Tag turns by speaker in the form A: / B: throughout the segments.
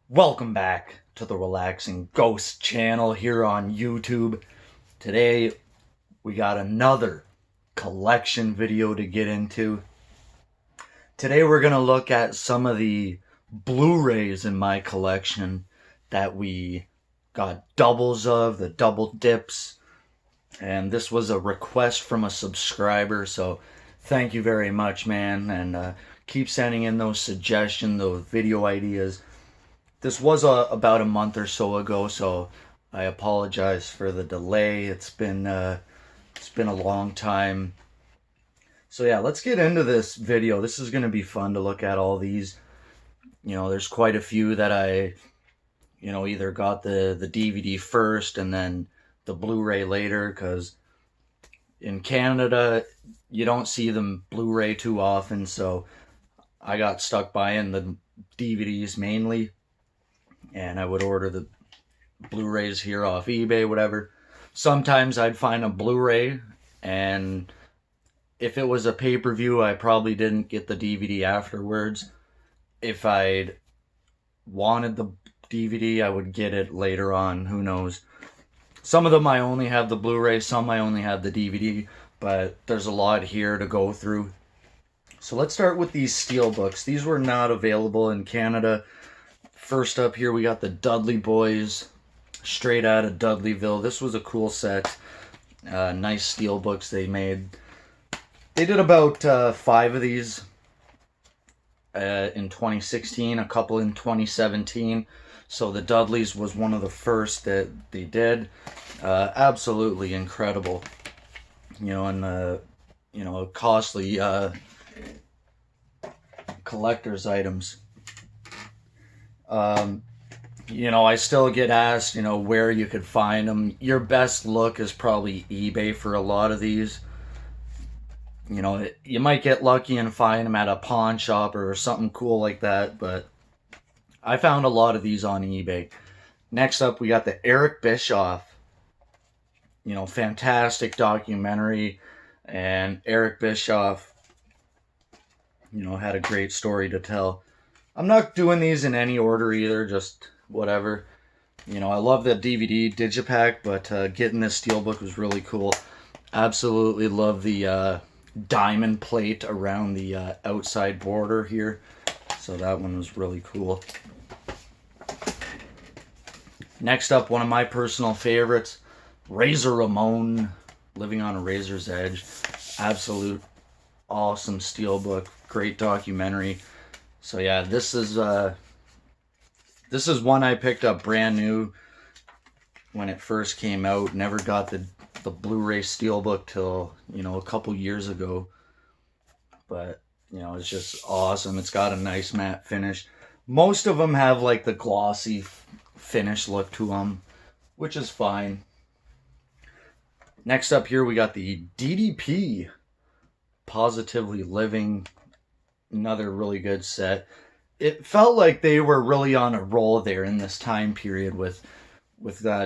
A: Welcome back to the Relaxing Ghost channel here on YouTube. Today we got another collection video to get into. Today we're going to look at some of the Blu-rays in my collection that we got doubles of, the double dips. And this was a request from a subscriber, so thank you very much, man. And keep sending in those suggestions, those video ideas. This was about a month or so ago, so I apologize for the delay. It's been a long time. So yeah, let's get into this video. This is going to be fun to look at all these. There's quite a few that I, either got the DVD first and then the Blu-ray later, because in Canada, you don't see them Blu-ray too often, so I got stuck buying the DVDs mainly. And I would order the Blu-rays here off eBay, whatever. Sometimes I'd find a Blu-ray, and if it was a pay-per-view, I probably didn't get the DVD afterwards. If I'd wanted the DVD, I would get it later on, who knows. Some of them I only have the Blu-ray, some I only have the DVD, but there's a lot here to go through. So let's start with these steelbooks. These were not available in Canada. First up here, we got the Dudley Boys, straight out of Dudleyville. This was a cool set. Nice steel books they made. They did about 5 of these in 2016, a couple in 2017. So the Dudleys was one of the first that they did. Absolutely incredible. And costly collector's items. I still get asked, where you could find them. Your best look is probably eBay for a lot of these. You might get lucky and find them at a pawn shop or something cool like that, but I found a lot of these on eBay. Next up, we got the Eric Bischoff. Fantastic documentary, and Eric Bischoff, had a great story to tell. I'm not doing these in any order either, just whatever. I love the DVD digipack, but getting this steelbook was really cool. Absolutely love the diamond plate around the outside border here. So that one was really cool. Next up, one of my personal favorites, Razor Ramon, Living on a Razor's Edge. Absolute awesome steelbook, great documentary. So yeah, this is one I picked up brand new when it first came out. Never got the Blu-ray steelbook till a couple years ago. But it's just awesome. It's got a nice matte finish. Most of them have like the glossy finish look to them, which is fine. Next up here we got the DDP Positively Living. Another really good set. It felt like they were really on a roll there in this time period with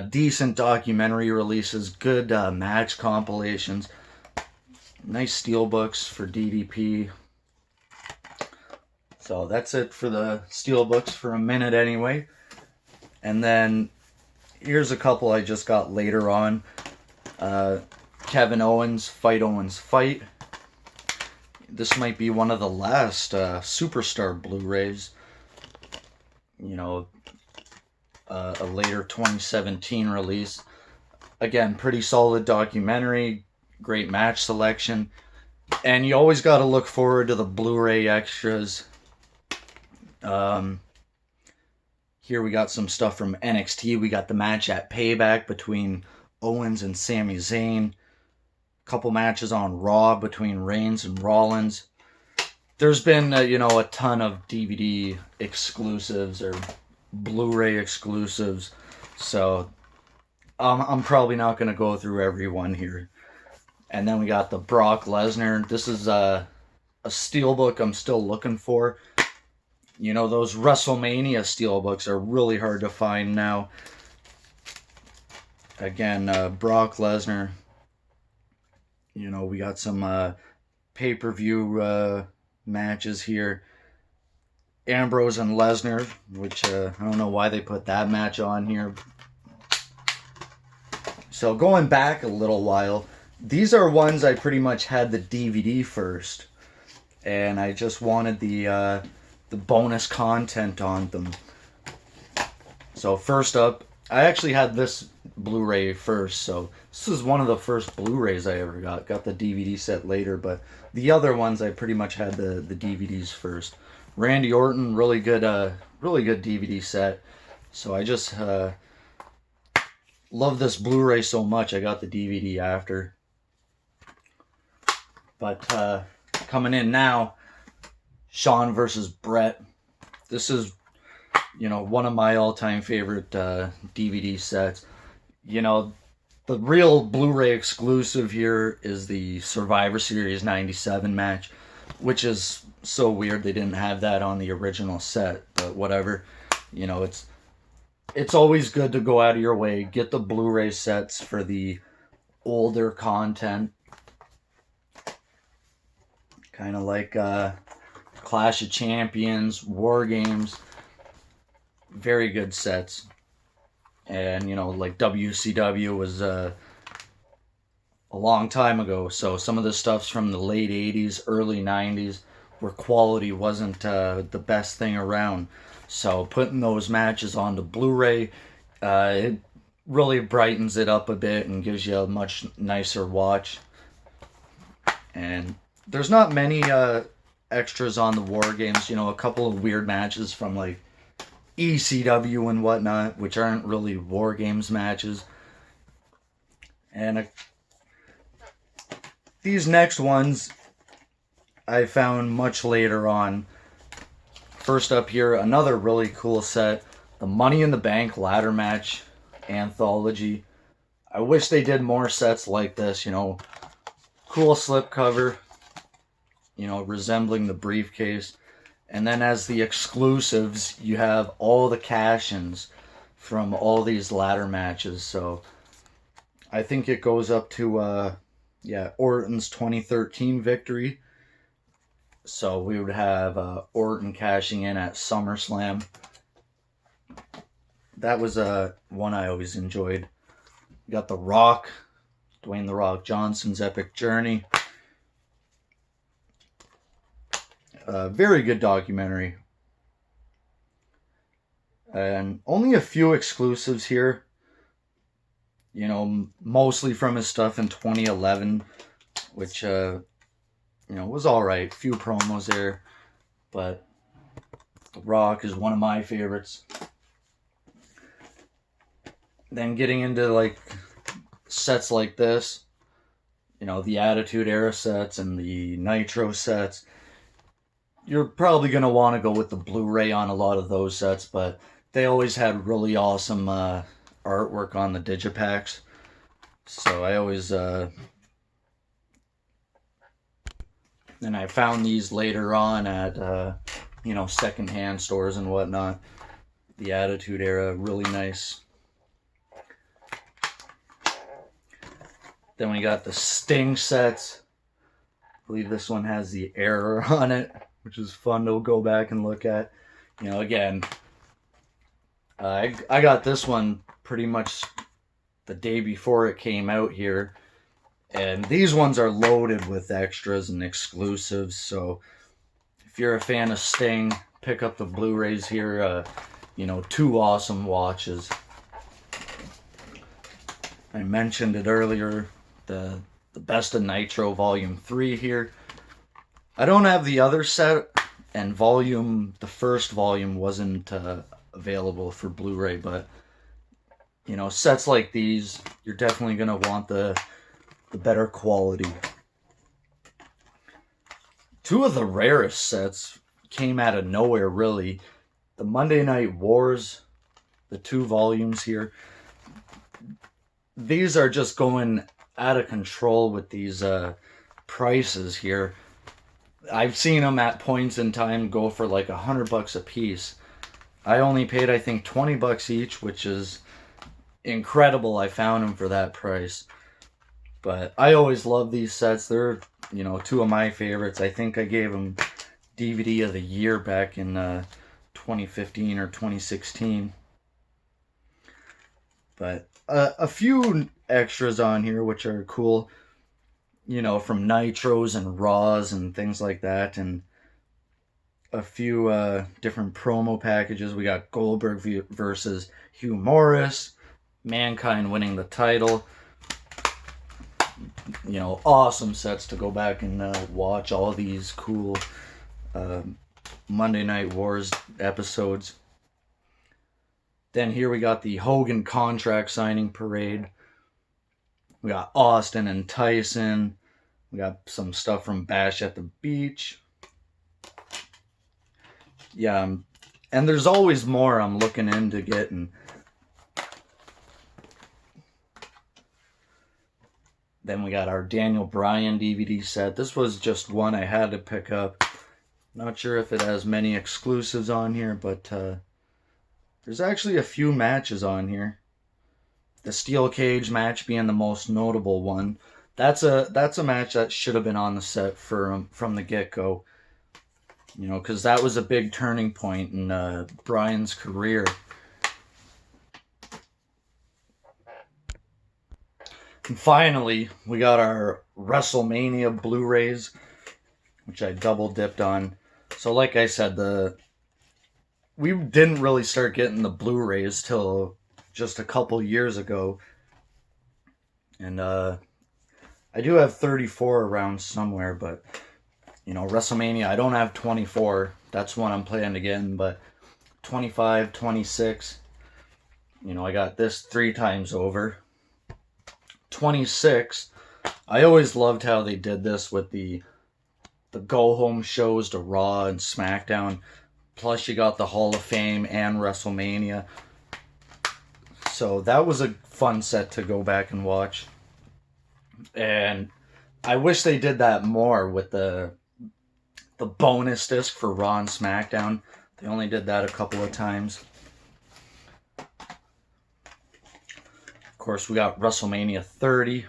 A: decent documentary releases, good match compilations, nice steelbooks for DDP. So that's it for the steelbooks for a minute anyway. And then here's a couple I just got later on. Kevin Owens, Fight. This might be one of the last Superstar Blu-rays. A later 2017 release. Again, pretty solid documentary, great match selection. And you always got to look forward to the Blu-ray extras. Here we got some stuff from NXT. We got the match at Payback between Owens and Sami Zayn. Couple matches on Raw between Reigns and Rollins. There's been a ton of DVD exclusives or Blu-ray exclusives, so I'm probably not going to go through every one here. And then we got the Brock Lesnar. This is a steelbook I'm still looking for. Those Wrestlemania steelbooks are really hard to find now. Again, Brock Lesnar. We got some pay-per-view matches here. Ambrose and Lesnar, which I don't know why they put that match on here. So going back a little while, these are ones I pretty much had the DVD first, and I just wanted the bonus content on them. So first up, I actually had this Blu-ray first, so this is one of the first Blu-rays I ever got. Got the DVD set later, but the other ones I pretty much had the DVDs first. Randy Orton, really good DVD set. So I just love this Blu-ray so much, I got the DVD after. But coming in now, Shawn versus Brett. This is, one of my all-time favorite DVD sets. The real Blu-ray exclusive here is the Survivor Series 97 match, which is so weird they didn't have that on the original set, but whatever. It's always good to go out of your way, get the Blu-ray sets for the older content. Kind of like Clash of Champions, War Games. Very good sets. And, like WCW was a long time ago. So some of the stuff's from the late 80s, early 90s, where quality wasn't the best thing around. So putting those matches onto Blu-ray, it really brightens it up a bit and gives you a much nicer watch. And there's not many extras on the War Games. A couple of weird matches from like ECW and whatnot, which aren't really War Games matches. And these next ones I found much later on. First up here, another really cool set, the Money in the Bank ladder match Anthology. I wish they did more sets like this, cool slipcover, resembling the briefcase. And then as the exclusives, you have all the cash-ins from all these ladder matches. So I think it goes up to, Orton's 2013 victory. So we would have Orton cashing in at SummerSlam. That was one I always enjoyed. You got The Rock, Dwayne "The Rock" Johnson's epic journey. Very good documentary. And only a few exclusives here. Mostly from his stuff in 2011, which, was alright. Few promos there. But The Rock is one of my favorites. Then getting into, like, sets like this. The Attitude Era sets and the Nitro sets. You're probably going to want to go with the Blu-ray on a lot of those sets, but they always had really awesome artwork on the digipacks. So I always... and I found these later on at, secondhand stores and whatnot. The Attitude Era, really nice. Then we got the Sting sets. I believe this one has the error on it, which is fun to go back and look at. Again, I got this one pretty much the day before it came out here. And these ones are loaded with extras and exclusives. So if you're a fan of Sting, pick up the Blu-rays here. Two awesome watches. I mentioned it earlier, the Best of Nitro Volume 3 here. I don't have the other set, and the first volume wasn't available for Blu-ray, but, sets like these, you're definitely going to want the better quality. Two of the rarest sets came out of nowhere, really. The Monday Night Wars, the 2 volumes here. These are just going out of control with these prices here. I've seen them at points in time go for like $100 a piece. I only paid, I think, $20 each, which is incredible. I found them for that price. But I always love these sets. They're, 2 of my favorites. I think I gave them DVD of the year back in 2015 or 2016. But a few extras on here which are cool, you know, from Nitros and Raws and things like that, and a few different promo packages. We got Goldberg versus Hugh Morris, Mankind winning the title. You know, awesome sets to go back and watch all these cool Monday Night Wars episodes. Then here we got the Hogan contract signing parade. We got Austin and Tyson. We got some stuff from Bash at the Beach. Yeah, and there's always more I'm looking into getting. Then we got our Bryan DVD set. This was just one I had to pick up. Not sure if it has many exclusives on here, but there's actually a few matches on here. The steel cage match being the most notable one. That's a match that should have been on the set from the get-go. You know, because that was a big turning point in Bryan's career. And finally, we got our Wrestlemania Blu-Rays, which I double dipped on. So like I said, we didn't really start getting the Blu-rays till just a couple years ago. And I do have 34 around somewhere, but you know, WrestleMania, I don't have 24. That's one I'm planning to get in, but 25, 26, you know, I got this 3 times over. 26, I always loved how they did this with the go-home shows to Raw and SmackDown. Plus you got the Hall of Fame and WrestleMania. So that was a fun set to go back and watch. And I wish they did that more with the bonus disc for Raw and SmackDown. They only did that a couple of times. Of course, we got WrestleMania 30.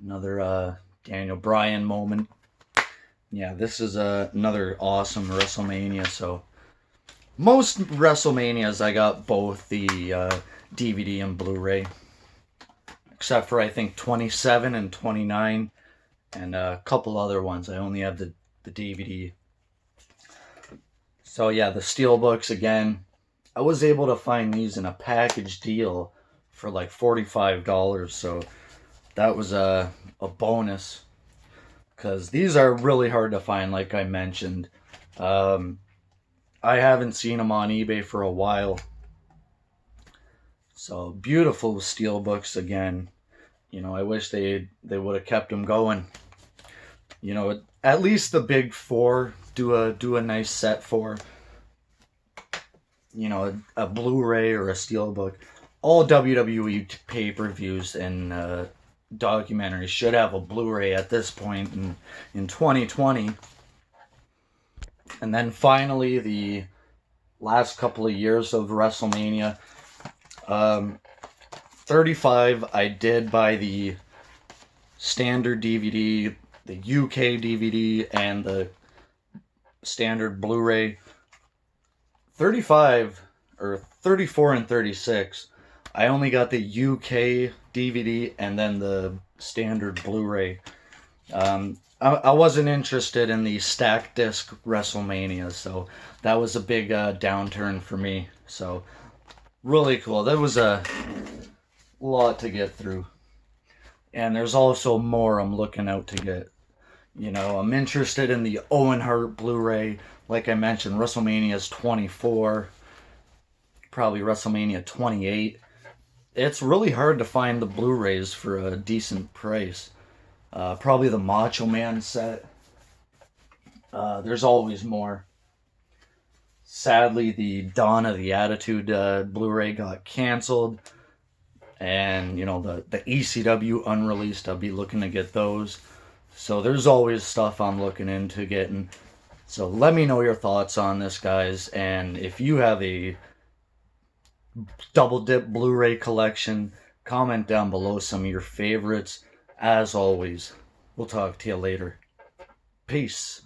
A: Another Daniel Bryan moment. Yeah, this is another awesome WrestleMania. So most WrestleManias I got both the DVD and Blu-ray. Except for I think 27 and 29. And a couple other ones. I only have the DVD. So yeah, the Steelbooks again. I was able to find these in a package deal for like $45. So that was a bonus. Because these are really hard to find, like I mentioned. I haven't seen them on eBay for a while. So beautiful Steelbooks again. You know, I wish they would have kept them going. You know, at least the big 4 do a nice set for. You know, a Blu-ray or a Steelbook. All WWE pay-per-views and documentaries should have a Blu-ray at this point in 2020. And then finally, the last couple of years of WrestleMania. 35, I did buy the standard DVD, the UK DVD, and the standard Blu-ray. 35, or 34 and 36, I only got the UK DVD and then the standard Blu-ray. I wasn't interested in the stacked disc WrestleMania, so that was a big downturn for me. So really cool. That was a lot to get through. And there's also more I'm looking out to get. You know, I'm interested in the Owen Hart Blu-ray. Like I mentioned, WrestleMania's 24. Probably WrestleMania 28. It's really hard to find the Blu-rays for a decent price. Probably the Macho Man set. There's always more. Sadly, the Dawn of the Attitude Blu-ray got canceled. And, you know, the ECW unreleased, I'll be looking to get those. So there's always stuff I'm looking into getting. So let me know your thoughts on this, guys. And if you have a double dip Blu-ray collection, comment down below some of your favorites. As always, we'll talk to you later. Peace.